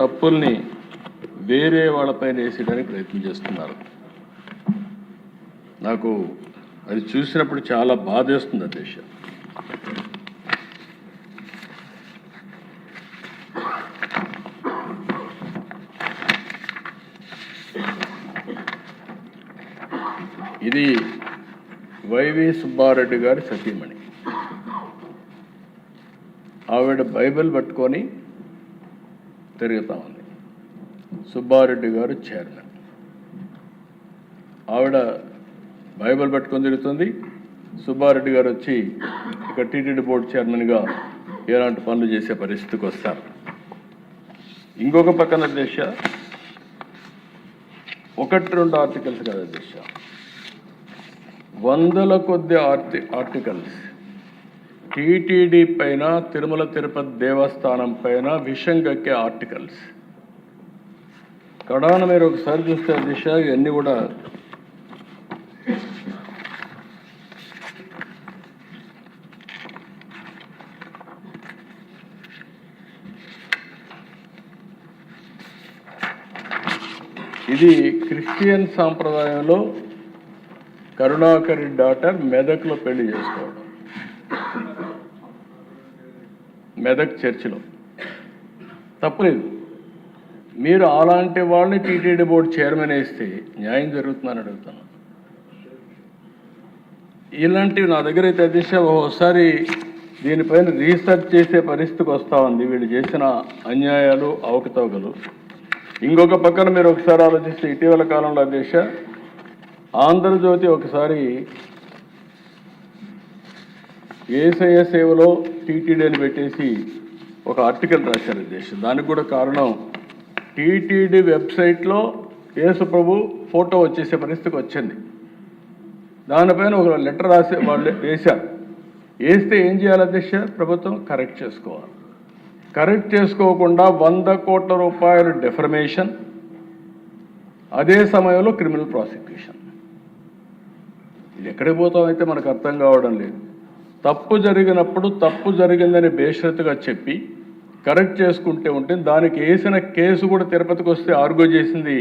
తప్పుల్ని వేరే వాళ్ళపైన వేసేయడానికి ప్రయత్నం చేస్తున్నారు. నాకు అది చూసినప్పుడు చాలా బాధేస్తుంది అధ్యక్ష. ఇది వైవి సుబ్బారెడ్డి గారి సతీమణి. ఆవిడ బైబిల్ పట్టుకొని తిరుగుతా ఉంది. సుబ్బారెడ్డి గారు చైర్మన్. ఆవిడ బైబిల్ పట్టుకొని తిరుగుతుంది. సుబ్బారెడ్డి గారు వచ్చి ఇక టీటీడీ బోర్డు చైర్మన్గా ఎలాంటి పనులు చేసే పరిస్థితికి వస్తారు. ఇంకొక పక్కన దేశ 1-2 ఆర్టికల్స్ కదా దేశ, వందల కొద్ది ఆర్టికల్స్ టీటీడీ పైన, తిరుమల తిరుపతి దేవస్థానం పైన విషం కక్కే ఆర్టికల్స్. కడాన మీరు ఒకసారి చూస్తే దిశ ఇవన్నీ కూడా ఇది క్రిస్టియన్ సాంప్రదాయంలో కరుణాకర్ డాటర్ మెదక్లో పెళ్లి చేసుకోవడం, మెదక్ చర్చిలో తప్పలేదు. మీరు అలాంటి వాళ్ళని టీటీడీ బోర్డు చైర్మన్ వేస్తే న్యాయం జరుగుతుందని అడుగుతాను. ఇలాంటివి నా దగ్గర అయితే దిశ ఒకసారి దీనిపైన రీసెర్చ్ చేసే పరిస్థితికి వస్తూ ఉంది, వీళ్ళు చేసిన అన్యాయాలు, అవకతవకలు. ఇంకొక పక్కన మీరు ఒకసారి ఆలోచిస్తే ఇటీవల కాలంలో దిశ ఆంధ్రజ్యోతి ఒకసారి ఏసయ్య సేవలో టీటీడీని పెట్టేసి ఒక ఆర్టికల్ రాశారు దేశం. దానికి కూడా కారణం టీటీడీ వెబ్సైట్లో యేసు ప్రభు ఫోటో వచ్చేసే పరిస్థితికి వచ్చింది. దానిపైన ఒక లెటర్ రాసే వాళ్ళు వేశారు. వేస్తే ఏం చేయాలి అధ్యక్ష? ప్రభుత్వం కరెక్ట్ చేసుకోవాలి. కరెక్ట్ చేసుకోకుండా 100 కోట్ల రూపాయలు డెఫర్మేషన్, అదే సమయంలో క్రిమినల్ ప్రాసిక్యూషన్. ఇది ఎక్కడికి పోతామైతే మనకు అర్థం కావడం లేదు. తప్పు జరిగినప్పుడు తప్పు జరిగిందని బేషరతుగా చెప్పి కరెక్ట్ చేసుకుంటే ఉంటే దానికి వేసిన కేసు కూడా తిరుపతికి వస్తే ఆర్గ్యూ చేసింది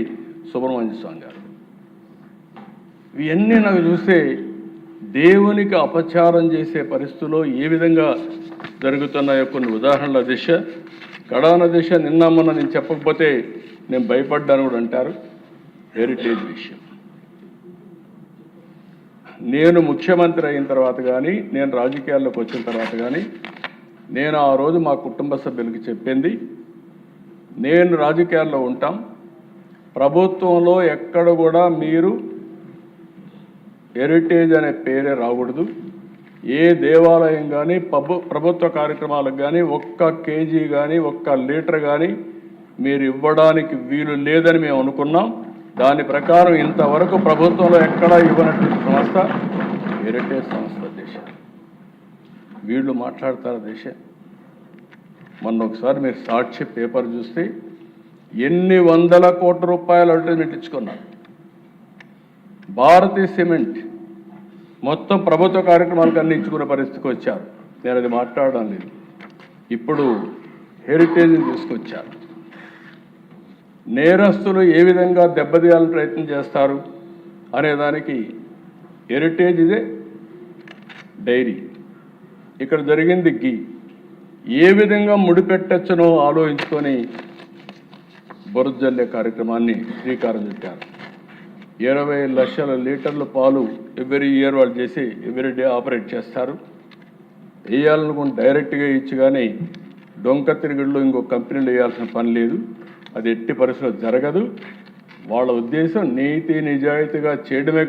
సుబ్రహ్మణ్య స్వామి గారు. ఇవన్నీ నాకు చూస్తే దేవునికి అపచారం చేసే పరిస్థితుల్లో ఏ విధంగా జరుగుతున్నాయో కొన్ని ఉదాహరణల దిశ. కడాన దిశ నిన్న మొన్న నేను చెప్పకపోతే నేను భయపడ్డాను కూడా అంటారు. హెరిటేజ్ విషయం నేను ముఖ్యమంత్రి అయిన తర్వాత కానీ, నేను రాజకీయాల్లోకి వచ్చిన తర్వాత కానీ, నేను ఆ రోజు మా కుటుంబ సభ్యులకి చెప్పింది, నేను రాజకీయాల్లో ఉంటాం, ప్రభుత్వంలో ఎక్కడ కూడా మీరు హెరిటేజ్ అనే పేరే రాకూడదు. ఏ దేవాలయం కానీ ప్రభుత్వ కార్యక్రమాలకు కానీ 1 కేజీ కానీ 1 లీటర్ కానీ మీరు ఇవ్వడానికి వీలు లేదని మేము అనుకున్నాం. దాని ప్రకారం ఇంతవరకు ప్రభుత్వంలో ఎక్కడా ఇవ్వనటువంటి సంస్థ హెరిటేజ్ సంస్థ దేశ. వీళ్ళు మాట్లాడతారు దేశ. మొన్న ఒకసారి మీరు సాక్షి పేపర్ చూస్తే ఎన్ని వందల కోట్ల రూపాయలు అడ్వర్టైజ్మెంట్ ఇచ్చుకున్నారు. భారతీయ సిమెంట్ మొత్తం ప్రభుత్వ కార్యక్రమాలకు అన్ని ఇచ్చుకునే పరిస్థితికి వచ్చారు. నేను అది మాట్లాడడం లేదు. ఇప్పుడు హెరిటేజ్ని తీసుకొచ్చారు. నేరస్తులు ఏ విధంగా దెబ్బతీయాలని ప్రయత్నం చేస్తారు అనేదానికి హెరిటేజ్ ఇదే డైరీ, ఇక్కడ జరిగింది గీ, ఏ విధంగా ముడిపెట్టచ్చునో ఆలోచించుకొని బొరుజల్లే కార్యక్రమాన్ని శ్రీకారం చుట్టారు. 20 లక్షల లీటర్ల పాలు ఎవ్రీ ఇయర్ వాళ్ళు చేసి ఎవ్రీ డే ఆపరేట్ చేస్తారు. వేయాలనుకుని డైరెక్ట్గా ఇచ్చి కానీ డొంక తిరుగుళ్ళు ఇంకో కంపెనీలు వేయాల్సిన పని లేదు. అది ఎట్టి పరిస్థితుల్లో జరగదు. వాళ్ళ ఉద్దేశం నీతి నిజాయితీగా చేయడమే